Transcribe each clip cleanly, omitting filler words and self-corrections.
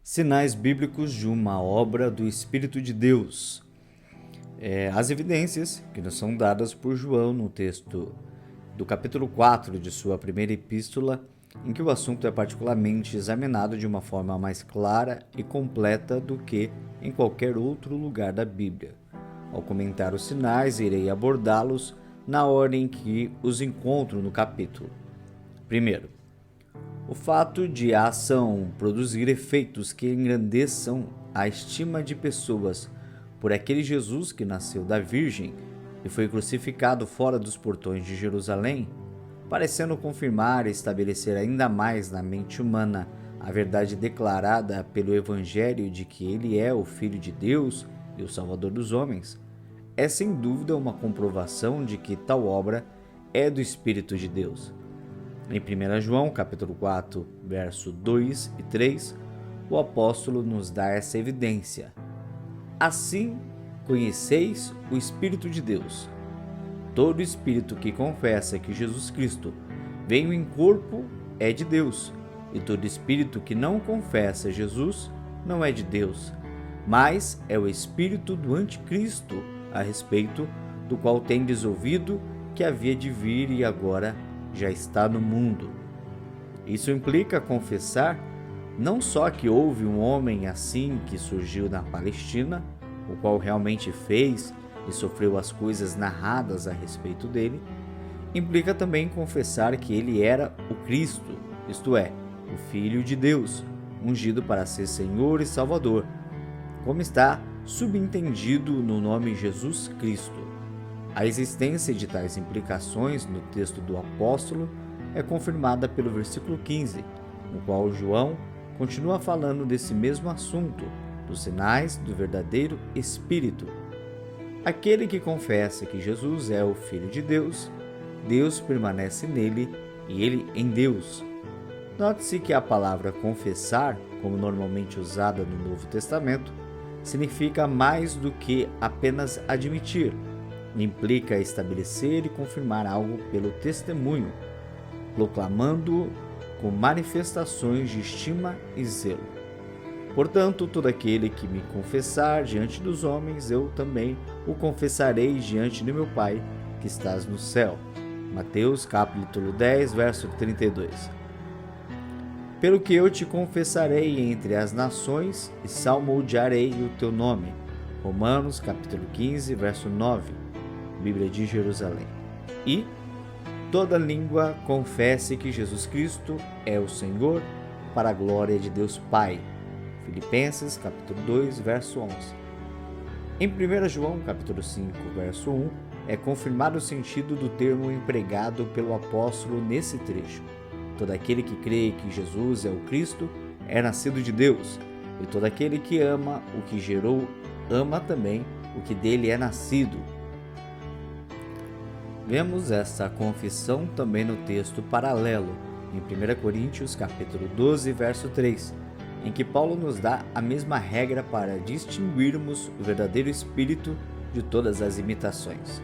Sinais bíblicos de uma obra do Espírito de Deus. As evidências que nos são dadas por João no texto do capítulo 4 de sua primeira epístola, em que o assunto é particularmente examinado de uma forma mais clara e completa do que em qualquer outro lugar da Bíblia. Ao comentar os sinais, irei abordá-los na ordem que os encontro no capítulo. Primeiro, o fato de a ação produzir efeitos que engrandeçam a estima de pessoas por aquele Jesus que nasceu da Virgem e foi crucificado fora dos portões de Jerusalém, parecendo confirmar e estabelecer ainda mais na mente humana a verdade declarada pelo Evangelho de que ele é o Filho de Deus e o Salvador dos homens, é sem dúvida uma comprovação de que tal obra é do Espírito de Deus. Em 1 João, capítulo 4, verso 2 e 3, o apóstolo nos dá essa evidência. Assim, conheceis o Espírito de Deus. Todo espírito que confessa que Jesus Cristo veio em corpo é de Deus, e todo espírito que não confessa Jesus não é de Deus, mas é o espírito do anticristo, a respeito do qual tendes ouvido que havia de vir e agora já está no mundo. Isso implica confessar não só que houve um homem assim que surgiu na Palestina, o qual realmente fez e sofreu as coisas narradas a respeito dele, implica também confessar que ele era o Cristo, isto é, o Filho de Deus, ungido para ser Senhor e Salvador, como está subentendido no nome Jesus Cristo. A existência de tais implicações no texto do apóstolo é confirmada pelo versículo 15, no qual João continua falando desse mesmo assunto, dos sinais do verdadeiro Espírito. Aquele que confessa que Jesus é o Filho de Deus, Deus permanece nele e ele em Deus. Note-se que a palavra confessar, como normalmente usada no Novo Testamento, significa mais do que apenas admitir. Implica estabelecer e confirmar algo pelo testemunho, proclamando-o com manifestações de estima e zelo. Portanto, todo aquele que me confessar diante dos homens, eu também o confessarei diante de meu Pai, que estás no céu. Mateus capítulo 10, verso 32. Pelo que eu te confessarei entre as nações e salmodiarei o teu nome. Romanos capítulo 15, verso 9. Bíblia de Jerusalém. E toda língua confesse que Jesus Cristo é o Senhor, para a glória de Deus Pai. Filipenses capítulo 2, verso 11. Em 1 João capítulo 5, verso 1, é confirmado o sentido do termo empregado pelo apóstolo nesse trecho. Todo aquele que crê que Jesus é o Cristo é nascido de Deus, e todo aquele que ama o que gerou, ama também o que dele é nascido. Vemos essa confissão também no texto paralelo, em 1 Coríntios capítulo 12, verso 3, em que Paulo nos dá a mesma regra para distinguirmos o verdadeiro espírito de todas as imitações.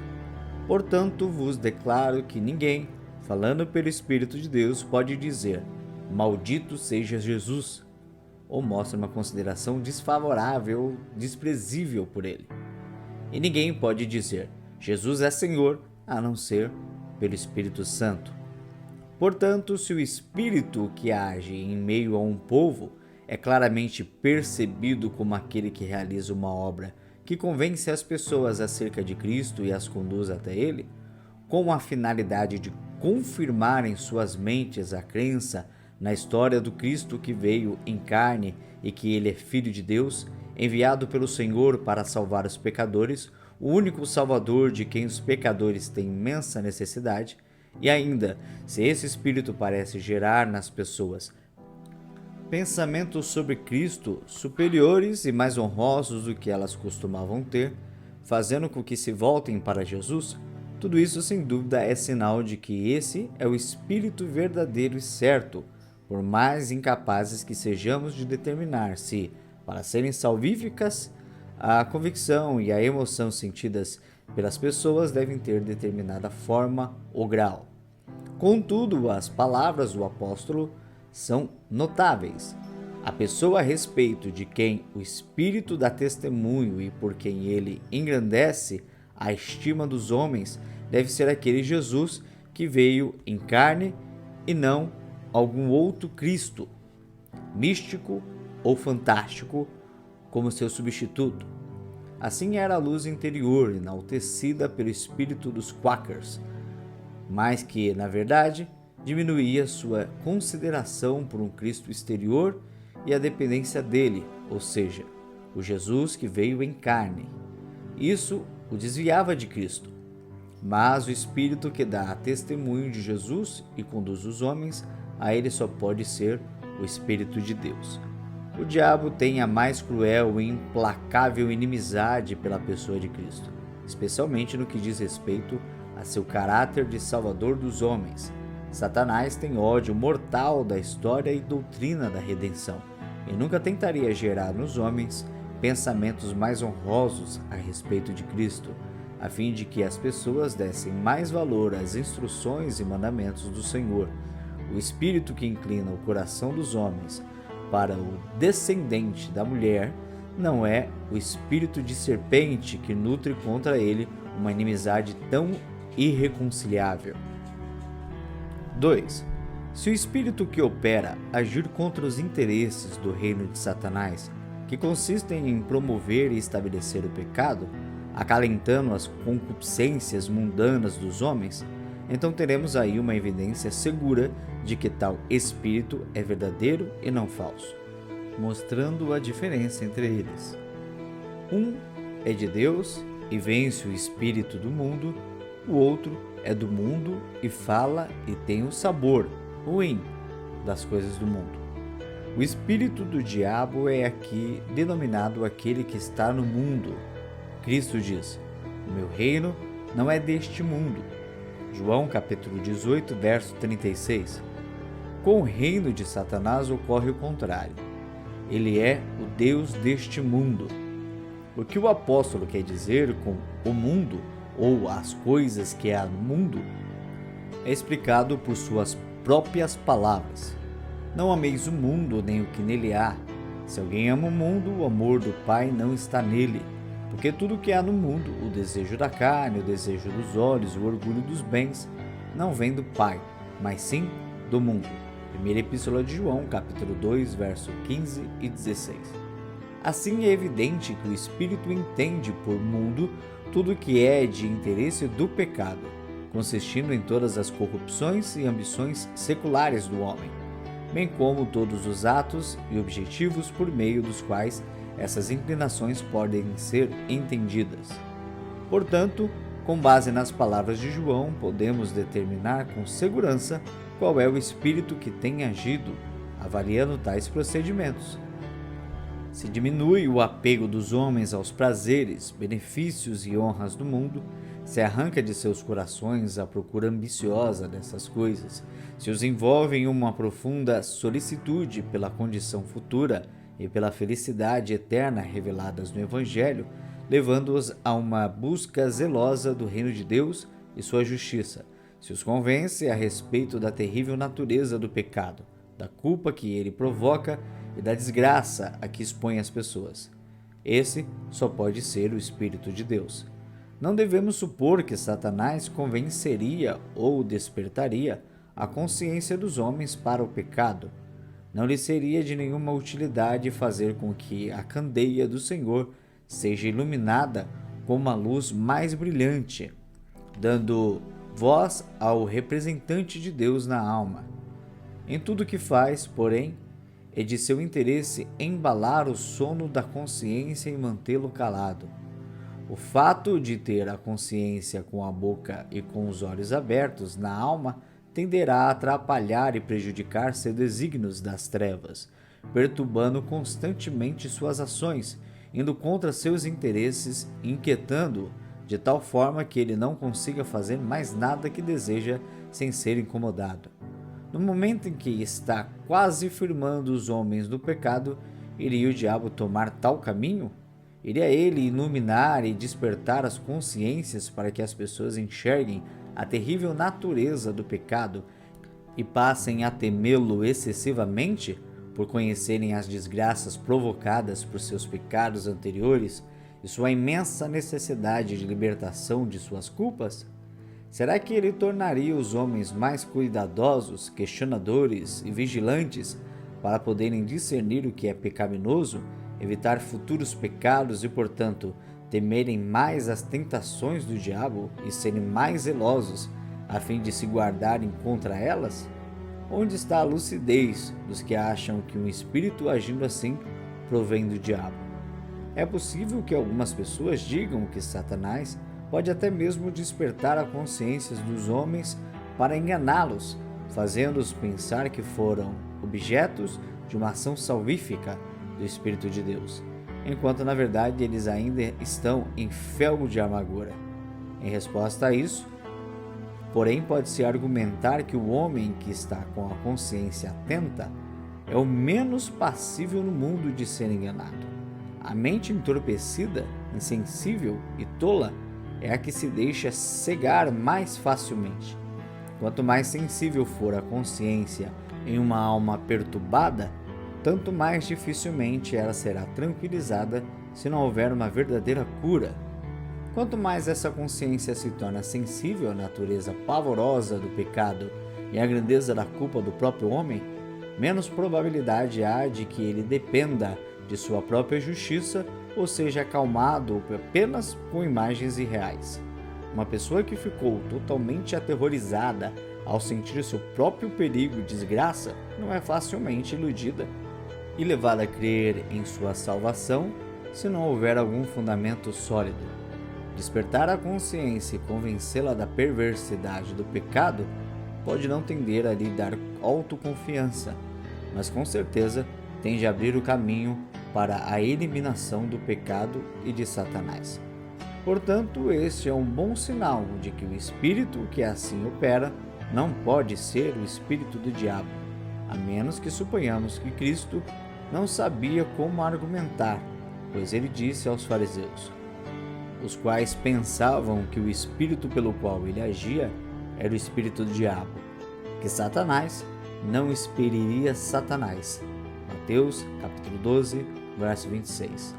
Portanto, vos declaro que ninguém, falando pelo Espírito de Deus, pode dizer, maldito seja Jesus, ou mostra uma consideração desfavorável ou desprezível por ele. E ninguém pode dizer, Jesus é Senhor, a não ser pelo Espírito Santo. Portanto, se o Espírito que age em meio a um povo é claramente percebido como aquele que realiza uma obra que convence as pessoas acerca de Cristo e as conduz até Ele, com a finalidade de confirmar em suas mentes a crença na história do Cristo que veio em carne e que Ele é Filho de Deus, enviado pelo Senhor para salvar os pecadores, o único Salvador de quem os pecadores têm imensa necessidade, e ainda, se esse Espírito parece gerar nas pessoas pensamentos sobre Cristo superiores e mais honrosos do que elas costumavam ter, fazendo com que se voltem para Jesus, tudo isso sem dúvida é sinal de que esse é o Espírito verdadeiro e certo, por mais incapazes que sejamos de determinar se, para serem salvíficas, a convicção e a emoção sentidas pelas pessoas devem ter determinada forma ou grau. Contudo, as palavras do apóstolo são notáveis. A pessoa a respeito de quem o Espírito dá testemunho e por quem ele engrandece a estima dos homens deve ser aquele Jesus que veio em carne e não algum outro Cristo, místico ou fantástico, como seu substituto. Assim era a luz interior, enaltecida pelo espírito dos Quakers, mas que, na verdade, diminuía sua consideração por um Cristo exterior e a dependência dele, ou seja, o Jesus que veio em carne. Isso o desviava de Cristo. Mas o Espírito que dá testemunho de Jesus e conduz os homens a ele só pode ser o Espírito de Deus. O diabo tem a mais cruel e implacável inimizade pela pessoa de Cristo, especialmente no que diz respeito a seu caráter de salvador dos homens. Satanás tem ódio mortal da história e doutrina da redenção, e nunca tentaria gerar nos homens pensamentos mais honrosos a respeito de Cristo, a fim de que as pessoas dessem mais valor às instruções e mandamentos do Senhor. O espírito que inclina o coração dos homens para o descendente da mulher não é o espírito de serpente que nutre contra ele uma inimizade tão irreconciliável. 2. Se o espírito que opera agir contra os interesses do reino de Satanás, que consistem em promover e estabelecer o pecado, acalentando as concupiscências mundanas dos homens, então teremos aí uma evidência segura de que tal espírito é verdadeiro e não falso, mostrando a diferença entre eles. Um é de Deus e vence o espírito do mundo, o outro é do mundo e fala e tem o sabor ruim das coisas do mundo. O espírito do diabo é aqui denominado aquele que está no mundo. Cristo diz: o meu reino não é deste mundo. João capítulo 18, verso 36. Com o reino de Satanás ocorre o contrário. Ele é o Deus deste mundo. O que o apóstolo quer dizer com o mundo ou as coisas que há no mundo é explicado por suas próprias palavras. Não ameis o mundo nem o que nele há. Se alguém ama o mundo, o amor do Pai não está nele. Porque tudo que há no mundo, o desejo da carne, o desejo dos olhos, o orgulho dos bens, não vem do Pai, mas sim do mundo. Primeira Epístola de João, capítulo 2, verso 15 e 16. Assim é evidente que o Espírito entende por mundo tudo que é de interesse do pecado, consistindo em todas as corrupções e ambições seculares do homem, bem como todos os atos e objetivos por meio dos quais essas inclinações podem ser entendidas. Portanto, com base nas palavras de João, podemos determinar com segurança qual é o espírito que tem agido, avaliando tais procedimentos. Se diminui o apego dos homens aos prazeres, benefícios e honras do mundo, se arranca de seus corações a procura ambiciosa dessas coisas, se os envolve em uma profunda solicitude pela condição futura e pela felicidade eterna reveladas no Evangelho, levando-os a uma busca zelosa do reino de Deus e sua justiça, se os convence a respeito da terrível natureza do pecado, da culpa que ele provoca e da desgraça a que expõe as pessoas. Esse só pode ser o Espírito de Deus. Não devemos supor que Satanás convenceria ou despertaria a consciência dos homens para o pecado. Não lhe seria de nenhuma utilidade fazer com que a candeia do Senhor seja iluminada com uma luz mais brilhante, dando voz ao representante de Deus na alma. Em tudo que faz, porém, é de seu interesse embalar o sono da consciência e mantê-lo calado. O fato de ter a consciência com a boca e com os olhos abertos na alma tenderá a atrapalhar e prejudicar seus desígnios das trevas, perturbando constantemente suas ações, indo contra seus interesses, inquietando-o de tal forma que ele não consiga fazer mais nada que deseja sem ser incomodado. No momento em que está quase firmando os homens no pecado, iria o diabo tomar tal caminho? Iria ele iluminar e despertar as consciências para que as pessoas enxerguem a terrível natureza do pecado e passem a temê-lo excessivamente? por conhecerem as desgraças provocadas por seus pecados anteriores e sua imensa necessidade de libertação de suas culpas? Será que ele tornaria os homens mais cuidadosos, questionadores e vigilantes para poderem discernir o que é pecaminoso, evitar futuros pecados e, portanto, temerem mais as tentações do diabo e serem mais zelosos a fim de se guardarem contra elas? Onde está a lucidez dos que acham que um espírito agindo assim provém do diabo? É possível que algumas pessoas digam que Satanás pode até mesmo despertar a consciência dos homens para enganá-los, fazendo-os pensar que foram objetos de uma ação salvífica do Espírito de Deus, enquanto na verdade eles ainda estão em felgo de amargura. Em resposta a isso, porém, pode-se argumentar que o homem que está com a consciência atenta é o menos passível no mundo de ser enganado. A mente entorpecida, insensível e tola é a que se deixa cegar mais facilmente. Quanto mais sensível for a consciência em uma alma perturbada, tanto mais dificilmente ela será tranquilizada se não houver uma verdadeira cura. Quanto mais essa consciência se torna sensível à natureza pavorosa do pecado e à grandeza da culpa do próprio homem, menos probabilidade há de que ele dependa de sua própria justiça ou seja acalmado apenas com imagens irreais. Uma pessoa que ficou totalmente aterrorizada ao sentir seu próprio perigo e desgraça não é facilmente iludida e levada a crer em sua salvação se não houver algum fundamento sólido. Despertar a consciência e convencê-la da perversidade do pecado pode não tender a lhe dar autoconfiança, mas com certeza tende a abrir o caminho para a eliminação do pecado e de Satanás. Portanto, este é um bom sinal de que o espírito que assim opera não pode ser o espírito do diabo, a menos que suponhamos que Cristo não sabia como argumentar, pois ele disse aos fariseus, os quais pensavam que o espírito pelo qual ele agia era o espírito do diabo, que Satanás não expeliria Satanás. Mateus capítulo 12, verso 26.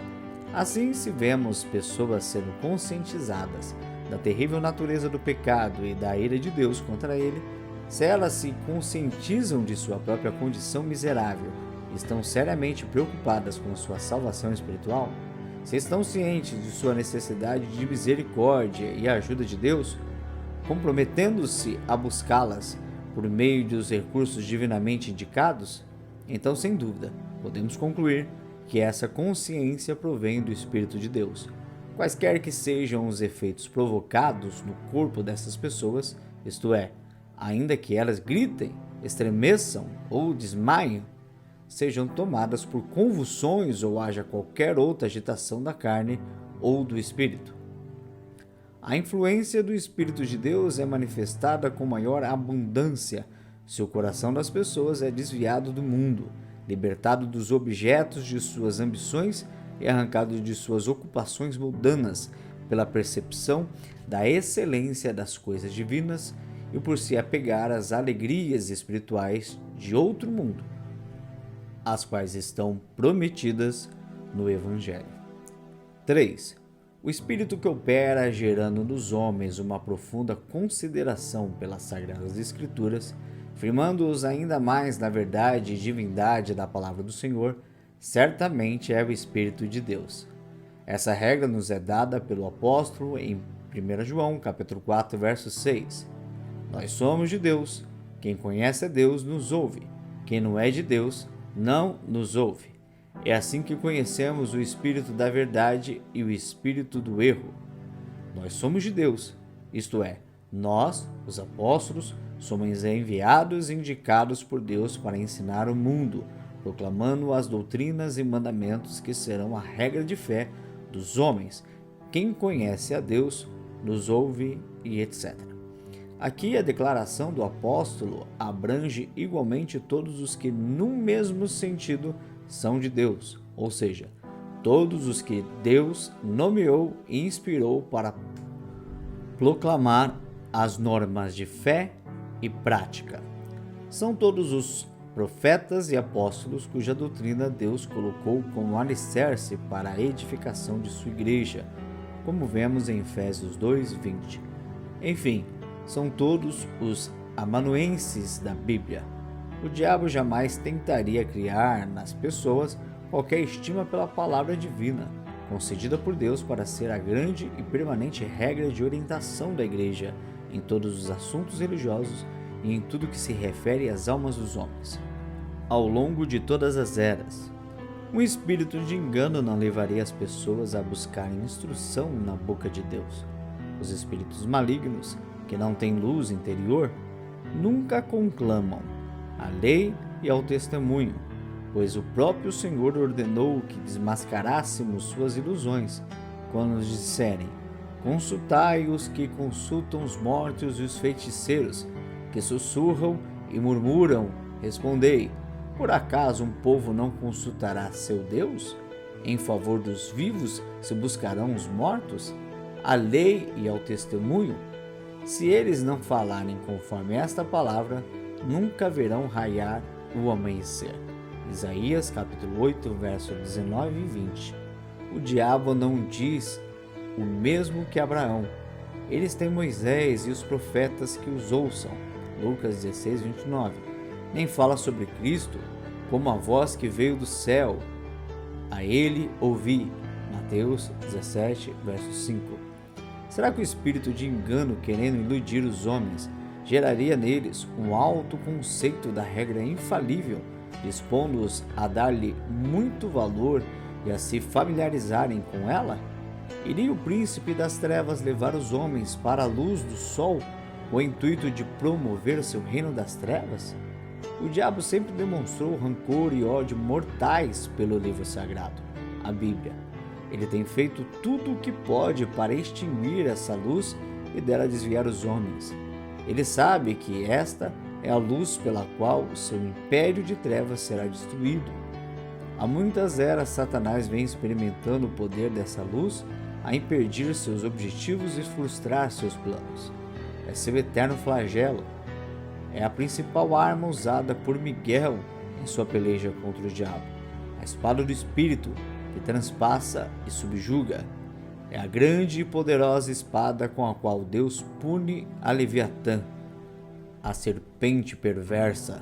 Assim, se vemos pessoas sendo conscientizadas da terrível natureza do pecado e da ira de Deus contra ele, se elas se conscientizam de sua própria condição miserável e estão seriamente preocupadas com sua salvação espiritual, se estão cientes de sua necessidade de misericórdia e ajuda de Deus, comprometendo-se a buscá-las por meio dos recursos divinamente indicados, então, sem dúvida, podemos concluir que essa consciência provém do Espírito de Deus. Quaisquer que sejam os efeitos provocados no corpo dessas pessoas, isto é, ainda que elas gritem, estremeçam ou desmaiem, sejam tomadas por convulsões ou haja qualquer outra agitação da carne ou do espírito. A influência do Espírito de Deus é manifestada com maior abundância se o coração das pessoas é desviado do mundo, libertado dos objetos de suas ambições e arrancado de suas ocupações mundanas pela percepção da excelência das coisas divinas e por se apegar às alegrias espirituais de outro mundo, as quais estão prometidas no Evangelho. 3. O Espírito que opera gerando nos homens uma profunda consideração pelas Sagradas Escrituras, firmando-os ainda mais na verdade e divindade da Palavra do Senhor, certamente é o Espírito de Deus. Essa regra nos é dada pelo apóstolo em 1 João, capítulo 4, verso 6. Nós somos de Deus, quem conhece a Deus nos ouve, quem não é de Deus não nos ouve. É assim que conhecemos o Espírito da verdade e o Espírito do erro. Nós somos de Deus, isto é, nós, os apóstolos, somos enviados e indicados por Deus para ensinar o mundo, proclamando as doutrinas e mandamentos que serão a regra de fé dos homens. Quem conhece a Deus nos ouve e etc. Aqui a declaração do apóstolo abrange igualmente todos os que, num mesmo sentido, são de Deus, ou seja, todos os que Deus nomeou e inspirou para proclamar as normas de fé e prática. São todos os profetas e apóstolos cuja doutrina Deus colocou como alicerce para a edificação de sua igreja, como vemos em Efésios 2:20. Enfim, são todos os amanuenses da Bíblia. O diabo jamais tentaria criar nas pessoas qualquer estima pela palavra divina, concedida por Deus para ser a grande e permanente regra de orientação da igreja em todos os assuntos religiosos e em tudo que se refere às almas dos homens. Ao longo de todas as eras, um espírito de engano não levaria as pessoas a buscarem instrução na boca de Deus. Os espíritos malignos, que não têm luz interior, nunca conclamam à lei e ao testemunho, pois o próprio Senhor ordenou que desmascarássemos suas ilusões, quando nos disserem: consultai os que consultam os mortos e os feiticeiros, que sussurram e murmuram. Respondei: por acaso um povo não consultará seu Deus? Em favor dos vivos se buscarão os mortos? À lei e ao testemunho? Se eles não falarem conforme esta palavra, nunca verão raiar o amanhecer. Isaías capítulo 8, versos 19 e 20. O diabo não diz o mesmo que Abraão. Eles têm Moisés e os profetas que os ouçam. Lucas 16, 29. Nem fala sobre Cristo como a voz que veio do céu. A ele ouvi. Mateus 17, verso 5. Será que o espírito de engano, querendo iludir os homens, geraria neles um alto conceito da regra infalível, dispondo-os a dar-lhe muito valor e a se familiarizarem com ela? Iria o príncipe das trevas levar os homens para a luz do sol, com o intuito de promover seu reino das trevas? O diabo sempre demonstrou rancor e ódio mortais pelo livro sagrado, a Bíblia. Ele tem feito tudo o que pode para extinguir essa luz e dela desviar os homens. Ele sabe que esta é a luz pela qual o seu império de trevas será destruído. Há muitas eras Satanás vem experimentando o poder dessa luz a impedir seus objetivos e frustrar seus planos. É seu eterno flagelo. É a principal arma usada por Miguel em sua peleja contra o diabo. A espada do Espírito, que transpassa e subjuga. É a grande e poderosa espada com a qual Deus pune a Leviatã, a serpente perversa.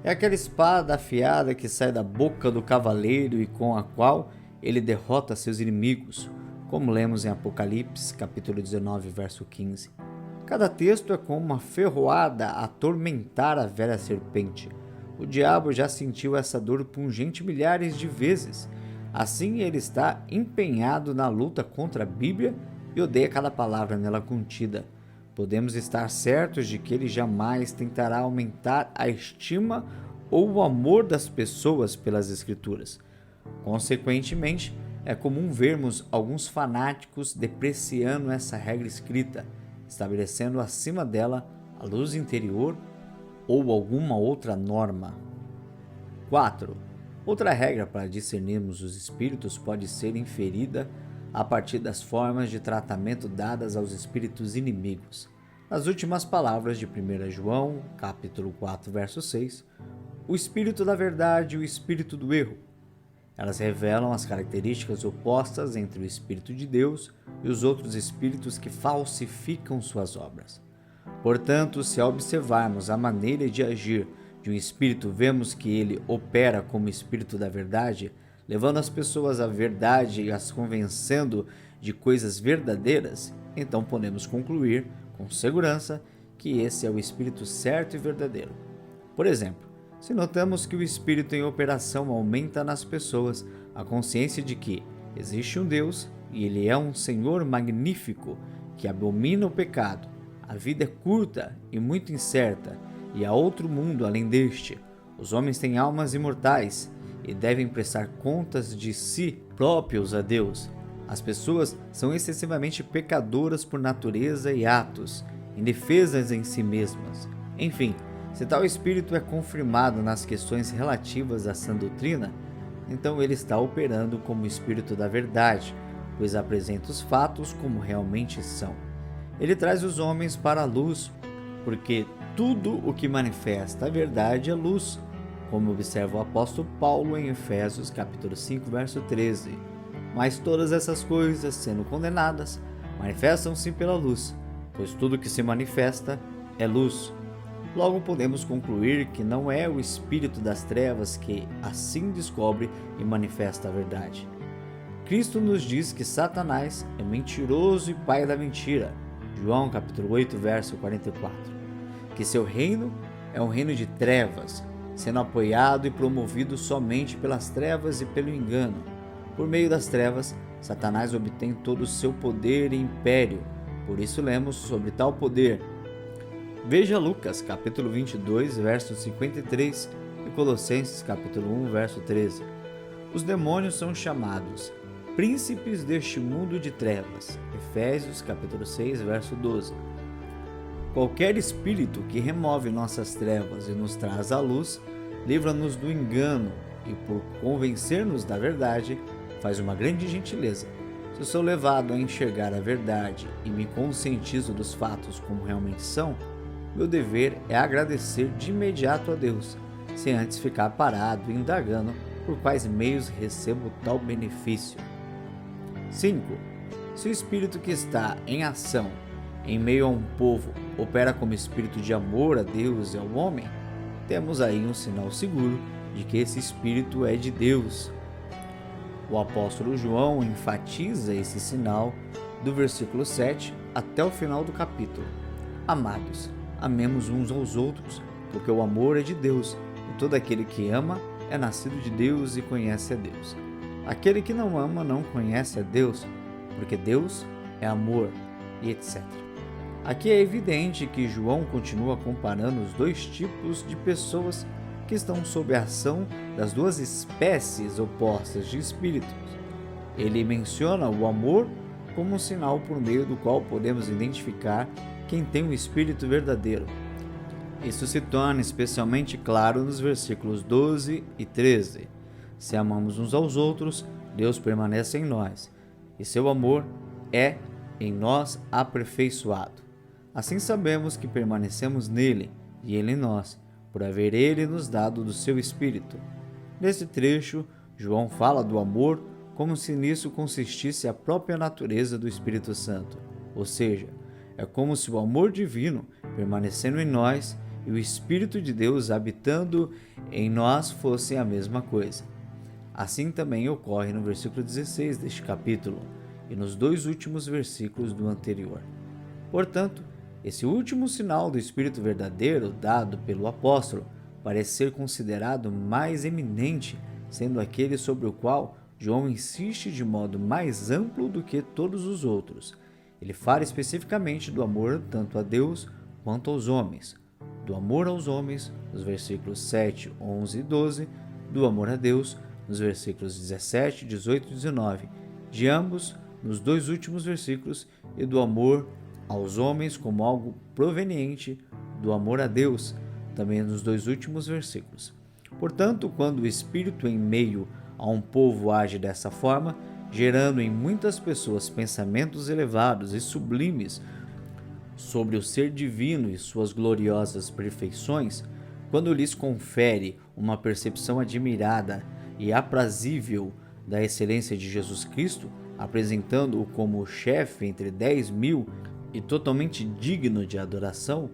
É aquela espada afiada que sai da boca do cavaleiro e com a qual ele derrota seus inimigos, como lemos em Apocalipse, capítulo 19, verso 15. Cada texto é como uma ferroada a atormentar a velha serpente. O diabo já sentiu essa dor pungente milhares de vezes. Assim, ele está empenhado na luta contra a Bíblia e odeia cada palavra nela contida. Podemos estar certos de que ele jamais tentará aumentar a estima ou o amor das pessoas pelas Escrituras. Consequentemente, é comum vermos alguns fanáticos depreciando essa regra escrita, estabelecendo acima dela a luz interior ou alguma outra norma. 4. Outra regra para discernirmos os espíritos pode ser inferida a partir das formas de tratamento dadas aos espíritos inimigos. Nas últimas palavras de 1 João, capítulo 4, verso 6, o espírito da verdade e o espírito do erro. Elas revelam as características opostas entre o Espírito de Deus e os outros espíritos que falsificam suas obras. Portanto, se observarmos a maneira de agir de um espírito, vemos que ele opera como espírito da verdade, levando as pessoas à verdade e as convencendo de coisas verdadeiras, então podemos concluir com segurança que esse é o espírito certo e verdadeiro. Por exemplo, se notamos que o espírito em operação aumenta nas pessoas a consciência de que existe um Deus e ele é um Senhor magnífico que abomina o pecado, a vida é curta e muito incerta e há outro mundo além deste, os homens têm almas imortais e devem prestar contas de si próprios a Deus. As pessoas são excessivamente pecadoras por natureza e atos, indefesas em si mesmas. Enfim, se tal espírito é confirmado nas questões relativas à sã doutrina, então ele está operando como espírito da verdade, pois apresenta os fatos como realmente são. Ele traz os homens para a luz, porque tudo o que manifesta a verdade é luz, como observa o apóstolo Paulo em Efésios capítulo 5, verso 13. Mas todas essas coisas, sendo condenadas, manifestam-se pela luz, pois tudo que se manifesta é luz. Logo podemos concluir que não é o espírito das trevas que assim descobre e manifesta a verdade. Cristo nos diz que Satanás é mentiroso e pai da mentira, João capítulo 8, verso 44, que seu reino é um reino de trevas, sendo apoiado e promovido somente pelas trevas e pelo engano. Por meio das trevas, Satanás obtém todo o seu poder e império, por isso lemos sobre tal poder. Veja Lucas capítulo 22, verso 53 e Colossenses capítulo 1, verso 13. Os demônios são chamados príncipes deste mundo de trevas, Efésios capítulo 6, verso 12. Qualquer espírito que remove nossas trevas e nos traz à luz, livra-nos do engano e, por convencer-nos da verdade, faz uma grande gentileza. Se eu sou levado a enxergar a verdade e me conscientizo dos fatos como realmente são, meu dever é agradecer de imediato a Deus, sem antes ficar parado e indagando por quais meios recebo tal benefício. 5. Se o espírito que está em ação em meio a um povo opera como espírito de amor a Deus e ao homem, temos aí um sinal seguro de que esse espírito é de Deus. O apóstolo João enfatiza esse sinal do versículo 7 até o final do capítulo. Amados, amemos uns aos outros, porque o amor é de Deus, e todo aquele que ama é nascido de Deus e conhece a Deus. Aquele que não ama não conhece a Deus, porque Deus é amor, e etc. Aqui é evidente que João continua comparando os dois tipos de pessoas que estão sob a ação das duas espécies opostas de espíritos. Ele menciona o amor como um sinal por meio do qual podemos identificar quem tem um espírito verdadeiro. Isso se torna especialmente claro nos versículos 12 e 13. Se amamos uns aos outros, Deus permanece em nós, e seu amor é em nós aperfeiçoado. Assim sabemos que permanecemos nele, e ele em nós, por haver ele nos dado do seu Espírito. Nesse trecho, João fala do amor como se nisso consistisse a própria natureza do Espírito Santo, ou seja, é como se o amor divino, permanecendo em nós, e o Espírito de Deus habitando em nós fossem a mesma coisa. Assim também ocorre no versículo 16 deste capítulo e nos dois últimos versículos do anterior. Portanto, esse último sinal do Espírito verdadeiro dado pelo apóstolo parece ser considerado mais eminente, sendo aquele sobre o qual João insiste de modo mais amplo do que todos os outros. Ele fala especificamente do amor tanto a Deus quanto aos homens. Do amor aos homens, nos versículos 7, 11 e 12, do amor a Deus, nos versículos 17, 18 e 19, de ambos, nos dois últimos versículos, e do amor aos homens como algo proveniente do amor a Deus, também nos dois últimos versículos. Portanto, quando o Espírito em meio a um povo age dessa forma, gerando em muitas pessoas pensamentos elevados e sublimes sobre o ser divino e suas gloriosas perfeições, quando lhes confere uma percepção admirada e aprazível da excelência de Jesus Cristo, apresentando-o como o chefe entre 10.000 e totalmente digno de adoração,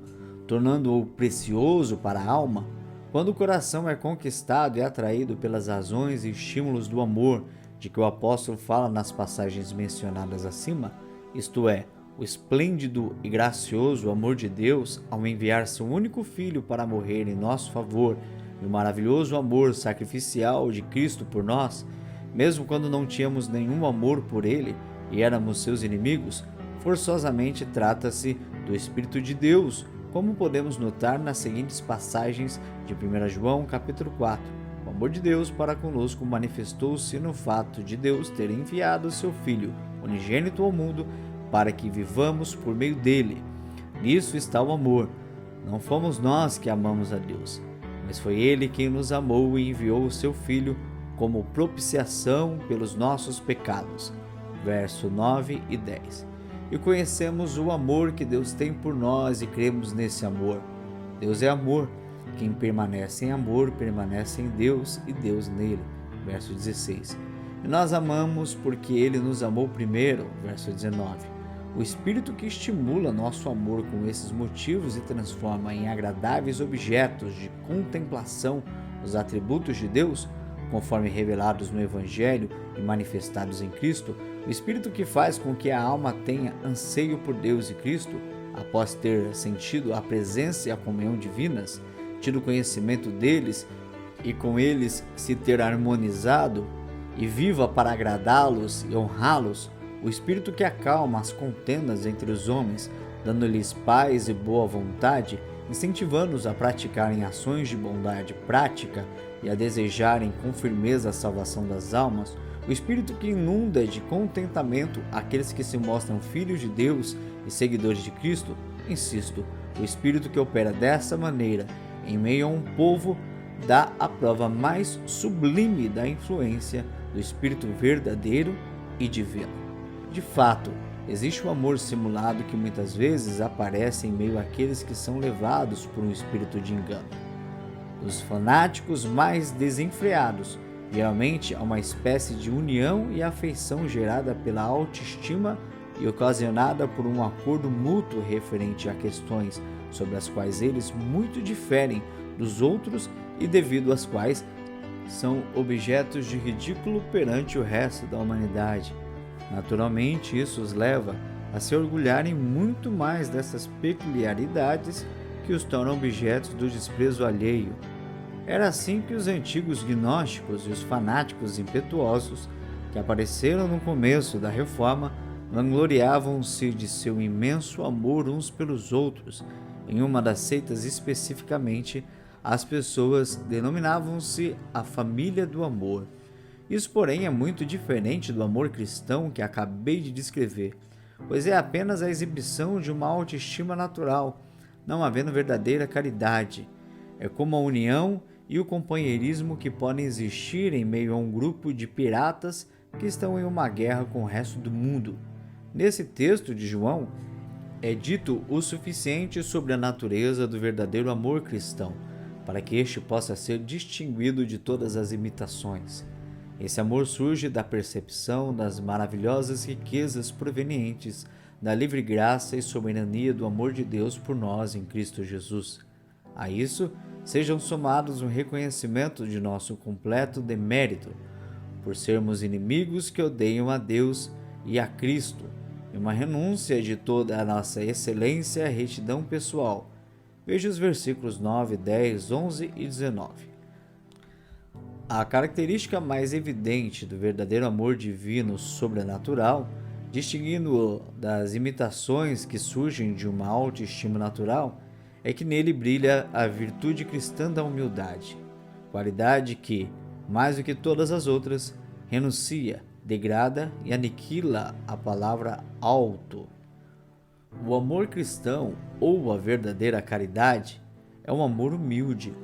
tornando-o precioso para a alma, quando o coração é conquistado e atraído pelas razões e estímulos do amor de que o apóstolo fala nas passagens mencionadas acima, isto é, o esplêndido e gracioso amor de Deus ao enviar seu único Filho para morrer em nosso favor, e o maravilhoso amor sacrificial de Cristo por nós, mesmo quando não tínhamos nenhum amor por Ele e éramos seus inimigos, forçosamente trata-se do Espírito de Deus, como podemos notar nas seguintes passagens de 1 João capítulo 4. O amor de Deus para conosco manifestou-se no fato de Deus ter enviado o seu Filho, unigênito ao mundo, para que vivamos por meio dele. Nisso está o amor. Não fomos nós que amamos a Deus, mas foi ele quem nos amou e enviou o seu Filho como propiciação pelos nossos pecados. Verso 9 e 10. E conhecemos o amor que Deus tem por nós e cremos nesse amor. Deus é amor. Quem permanece em amor, permanece em Deus e Deus nele. Verso 16. E nós amamos porque ele nos amou primeiro. Verso 19. O Espírito que estimula nosso amor com esses motivos e transforma em agradáveis objetos de contemplação os atributos de Deus, conforme revelados no Evangelho e manifestados em Cristo, o Espírito que faz com que a alma tenha anseio por Deus e Cristo, após ter sentido a presença e a comunhão divinas, tido conhecimento deles e com eles se ter harmonizado, e viva para agradá-los e honrá-los, o Espírito que acalma as contendas entre os homens, dando-lhes paz e boa vontade, incentivando-os a praticarem ações de bondade prática e a desejarem com firmeza a salvação das almas, o Espírito que inunda de contentamento aqueles que se mostram filhos de Deus e seguidores de Cristo, insisto, o Espírito que opera dessa maneira em meio a um povo dá a prova mais sublime da influência do Espírito verdadeiro e divino. De fato, existe um amor simulado que muitas vezes aparece em meio àqueles que são levados por um espírito de engano. Os fanáticos mais desenfreados, geralmente há uma espécie de união e afeição gerada pela autoestima e ocasionada por um acordo mútuo referente a questões sobre as quais eles muito diferem dos outros e devido às quais são objetos de ridículo perante o resto da humanidade. Naturalmente, isso os leva a se orgulharem muito mais dessas peculiaridades que os tornam objetos do desprezo alheio. Era assim que os antigos gnósticos e os fanáticos impetuosos, que apareceram no começo da Reforma, vangloriavam-se de seu imenso amor uns pelos outros. Em uma das seitas especificamente, as pessoas denominavam-se a família do amor. Isso, porém, é muito diferente do amor cristão que acabei de descrever, pois é apenas a exibição de uma autoestima natural, não havendo verdadeira caridade. É como a união e o companheirismo que podem existir em meio a um grupo de piratas que estão em uma guerra com o resto do mundo. Nesse texto de João, é dito o suficiente sobre a natureza do verdadeiro amor cristão, para que este possa ser distinguido de todas as imitações. Esse amor surge da percepção das maravilhosas riquezas provenientes da livre graça e soberania do amor de Deus por nós em Cristo Jesus. A isso, sejam somados um reconhecimento de nosso completo demérito, por sermos inimigos que odeiam a Deus e a Cristo, e uma renúncia de toda a nossa excelência e retidão pessoal. Veja os versículos 9, 10, 11 e 19. A característica mais evidente do verdadeiro amor divino sobrenatural, distinguindo-o das imitações que surgem de uma autoestima natural, é que nele brilha a virtude cristã da humildade, qualidade que, mais do que todas as outras, renuncia, degrada e aniquila a palavra alto. O amor cristão, ou a verdadeira caridade, é um amor humilde.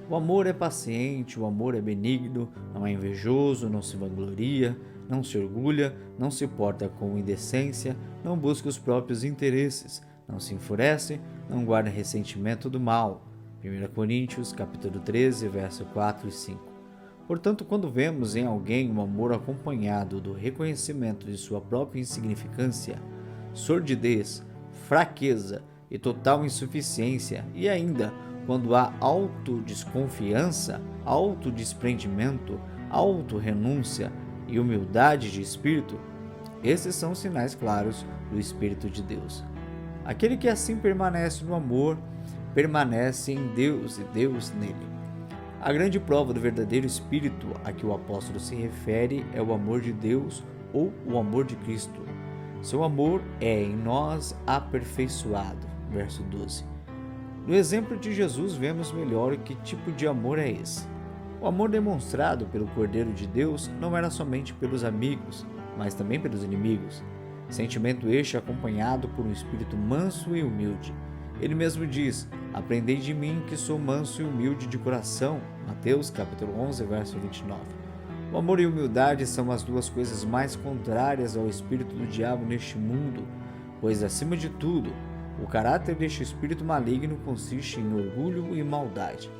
O amor é paciente, o amor é benigno, não é invejoso, não se vangloria, não se orgulha, não se porta com indecência, não busca os próprios interesses, não se enfurece, não guarda ressentimento do mal. 1 Coríntios, capítulo 13, verso 4 e 5. Portanto, quando vemos em alguém um amor acompanhado do reconhecimento de sua própria insignificância, sordidez, fraqueza e total insuficiência, e ainda quando há autodesconfiança, autodesprendimento, autorrenúncia e humildade de espírito, esses são sinais claros do Espírito de Deus. Aquele que assim permanece no amor, permanece em Deus e Deus nele. A grande prova do verdadeiro Espírito a que o apóstolo se refere é o amor de Deus ou o amor de Cristo. Seu amor é em nós aperfeiçoado. Verso 12. No exemplo de Jesus vemos melhor que tipo de amor é esse. O amor demonstrado pelo Cordeiro de Deus não era somente pelos amigos, mas também pelos inimigos. Sentimento este acompanhado por um espírito manso e humilde. Ele mesmo diz: "Aprendei de mim que sou manso e humilde de coração." Mateus capítulo 11, verso 29. O amor e a humildade são as duas coisas mais contrárias ao espírito do diabo neste mundo, pois, acima de tudo, O caráter deste espírito maligno consiste em orgulho e maldade.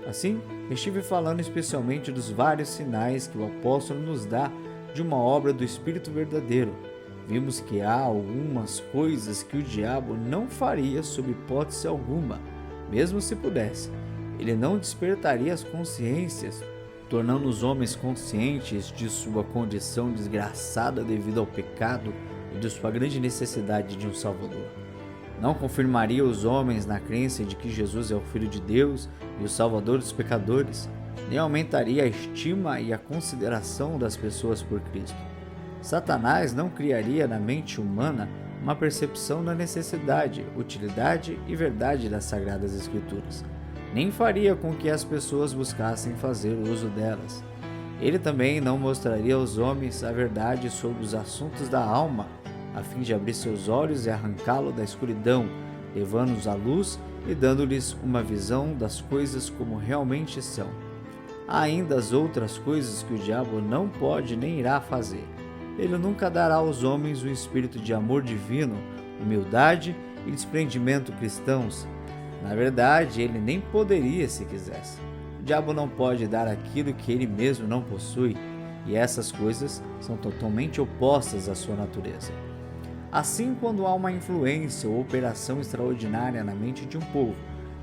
Assim, estive falando especialmente dos vários sinais que o apóstolo nos dá de uma obra do Espírito verdadeiro. Vimos que há algumas coisas que o diabo não faria sob hipótese alguma, mesmo se pudesse. Ele não despertaria as consciências, tornando os homens conscientes de sua condição desgraçada devido ao pecado e de sua grande necessidade de um Salvador. Não confirmaria os homens na crença de que Jesus é o Filho de Deus e o Salvador dos pecadores, nem aumentaria a estima e a consideração das pessoas por Cristo. Satanás não criaria na mente humana uma percepção da necessidade, utilidade e verdade das Sagradas Escrituras, nem faria com que as pessoas buscassem fazer uso delas. Ele também não mostraria aos homens a verdade sobre os assuntos da alma, a fim de abrir seus olhos e arrancá-lo da escuridão, levando-os à luz e dando-lhes uma visão das coisas como realmente são. Há ainda as outras coisas que o diabo não pode nem irá fazer. Ele nunca dará aos homens o espírito de amor divino, humildade e desprendimento cristãos. Na verdade, ele nem poderia se quisesse. O diabo não pode dar aquilo que ele mesmo não possui, e essas coisas são totalmente opostas à sua natureza. Assim, quando há uma influência ou operação extraordinária na mente de um povo,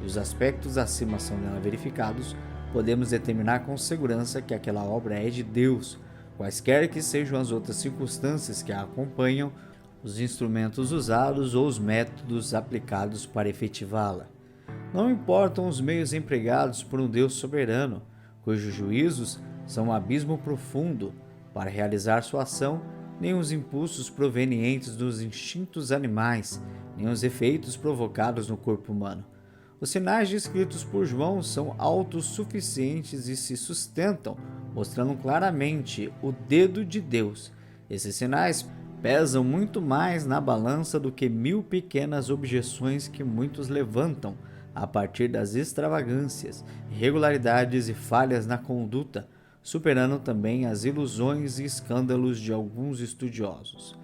e os aspectos acima são nela verificados, podemos determinar com segurança que aquela obra é de Deus, quaisquer que sejam as outras circunstâncias que a acompanham, os instrumentos usados ou os métodos aplicados para efetivá-la. Não importam os meios empregados por um Deus soberano, cujos juízos são um abismo profundo para realizar sua ação, nem os impulsos provenientes dos instintos animais, nem os efeitos provocados no corpo humano. Os sinais descritos por João são autossuficientes e se sustentam, mostrando claramente o dedo de Deus. Esses sinais pesam muito mais na balança do que 1000 pequenas objeções que muitos levantam a partir das extravagâncias, irregularidades e falhas na conduta, superando também as ilusões e escândalos de alguns estudiosos.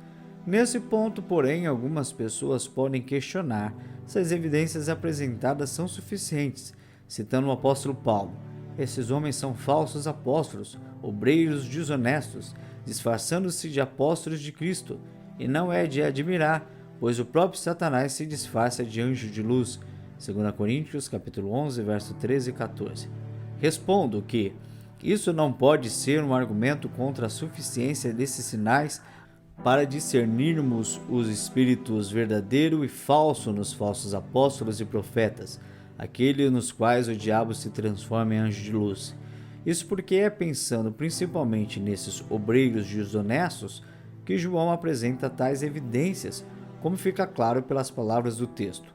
Nesse ponto, porém, algumas pessoas podem questionar se as evidências apresentadas são suficientes, citando o apóstolo Paulo. Esses homens são falsos apóstolos, obreiros desonestos, disfarçando-se de apóstolos de Cristo, e não é de admirar, pois o próprio Satanás se disfarça de anjo de luz, 2 Coríntios capítulo 11, verso 13 e 14. Respondo que isso não pode ser um argumento contra a suficiência desses sinais para discernirmos os espíritos verdadeiro e falso nos falsos apóstolos e profetas, aqueles nos quais o diabo se transforma em anjo de luz. Isso porque é pensando principalmente nesses obreiros desonestos que João apresenta tais evidências, como fica claro pelas palavras do texto.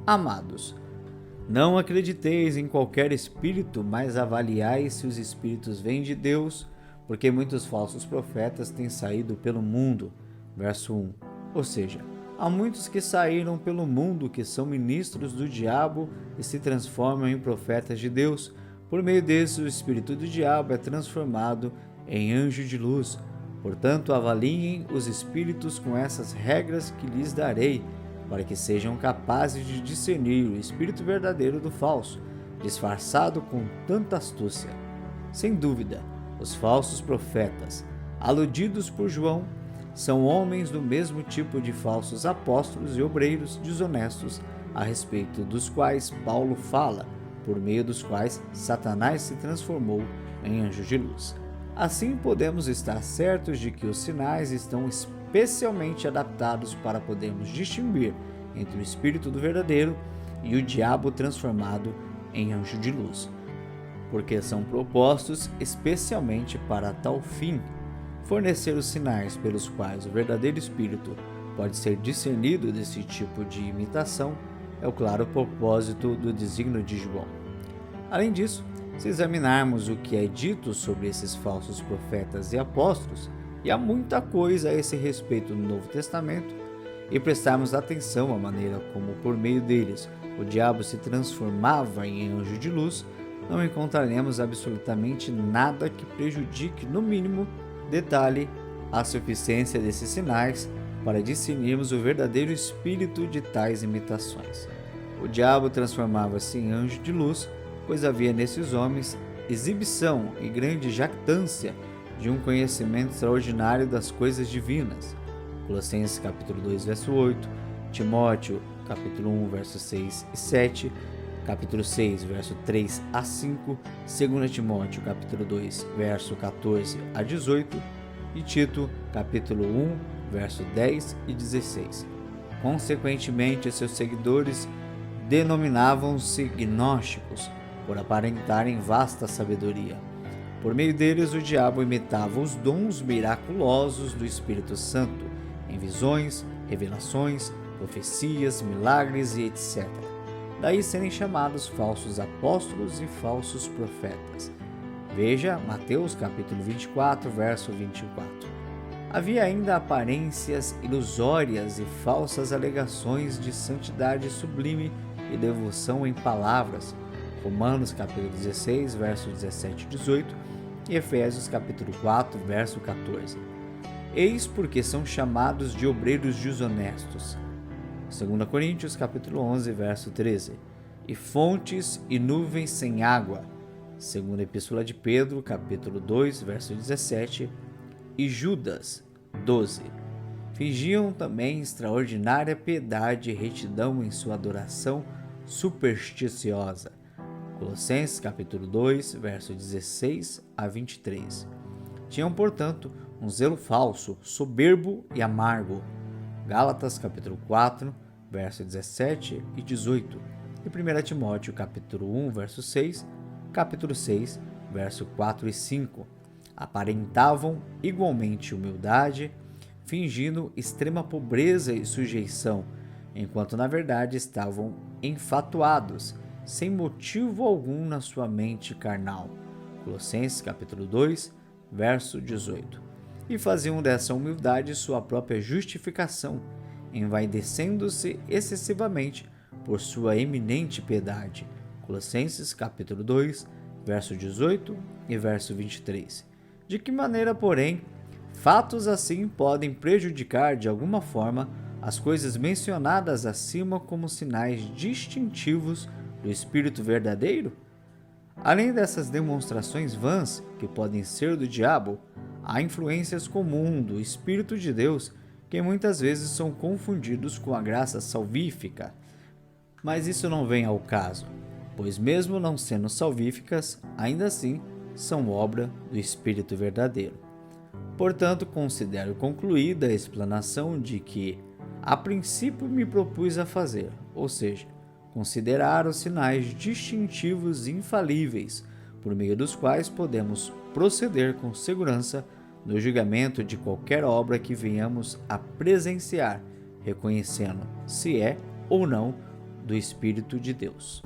Amados, não acrediteis em qualquer espírito, mas avaliai se os espíritos vêm de Deus, porque muitos falsos profetas têm saído pelo mundo. Verso 1. Ou seja, há muitos que saíram pelo mundo que são ministros do diabo e se transformam em profetas de Deus. Por meio desses, o espírito do diabo é transformado em anjo de luz. Portanto, avaliem os espíritos com essas regras que lhes darei, para que sejam capazes de discernir o espírito verdadeiro do falso, disfarçado com tanta astúcia. Sem dúvida, os falsos profetas, aludidos por João, são homens do mesmo tipo de falsos apóstolos e obreiros desonestos, a respeito dos quais Paulo fala, por meio dos quais Satanás se transformou em anjo de luz. Assim, podemos estar certos de que os sinais estão especialmente adaptados para podermos distinguir entre o espírito do verdadeiro e o diabo transformado em anjo de luz, porque são propostos especialmente para tal fim. Fornecer os sinais pelos quais o verdadeiro espírito pode ser discernido desse tipo de imitação é o claro propósito do desígnio de João. Além disso, se examinarmos o que é dito sobre esses falsos profetas e apóstolos, e há muita coisa a esse respeito no Novo Testamento, e prestarmos atenção à maneira como, por meio deles, o diabo se transformava em anjo de luz, não encontraremos absolutamente nada que prejudique, no mínimo, detalhe a suficiência desses sinais para discernirmos o verdadeiro espírito de tais imitações. O diabo transformava-se em anjo de luz, pois havia nesses homens exibição e grande jactância de um conhecimento extraordinário das coisas divinas. Colossenses capítulo 2, verso 8, Timóteo capítulo 1, versos 6 e 7, capítulo 6, verso 3 a 5, 2 Timóteo capítulo 2, verso 14 a 18 e Tito capítulo 1, verso 10 e 16. Consequentemente, seus seguidores denominavam-se gnósticos, por aparentarem vasta sabedoria. Por meio deles, o diabo imitava os dons miraculosos do Espírito Santo, em visões, revelações, profecias, milagres e etc. Daí serem chamados falsos apóstolos e falsos profetas. Veja Mateus capítulo 24, verso 24. Havia ainda aparências ilusórias e falsas alegações de santidade sublime e devoção em palavras. Romanos capítulo 16, verso 17 e 18 e Efésios capítulo 4, verso 14. Eis porque são chamados de obreiros desonestos. 2 Coríntios capítulo 11, verso 13. E fontes e nuvens sem água. 2 Epístola de Pedro capítulo 2, verso 17. E Judas 12. Fingiam também extraordinária piedade e retidão em sua adoração supersticiosa. Colossenses capítulo 2, verso 16 a 23. Tinham, portanto, um zelo falso, soberbo e amargo. Gálatas capítulo 4, verso 17 e 18. E 1 Timóteo capítulo 1, verso 6, capítulo 6, verso 4 e 5. Aparentavam igualmente humildade, fingindo extrema pobreza e sujeição, enquanto na verdade estavam enfatuados, sem motivo algum na sua mente carnal. Colossenses capítulo 2, verso 18. E faziam dessa humildade sua própria justificação, envaidecendo-se excessivamente por sua eminente piedade. Colossenses capítulo 2, verso 18 e verso 23. De que maneira, porém, fatos assim podem prejudicar de alguma forma as coisas mencionadas acima como sinais distintivos do Espírito verdadeiro? Além dessas demonstrações vãs, que podem ser do diabo, há influências comuns do Espírito de Deus que muitas vezes são confundidos com a graça salvífica. Mas isso não vem ao caso, pois mesmo não sendo salvíficas, ainda assim são obra do Espírito verdadeiro. Portanto, considero concluída a explanação de que, a princípio, me propus a fazer, ou seja, considerar os sinais distintivos infalíveis, por meio dos quais podemos proceder com segurança no julgamento de qualquer obra que venhamos a presenciar, reconhecendo se é ou não do Espírito de Deus.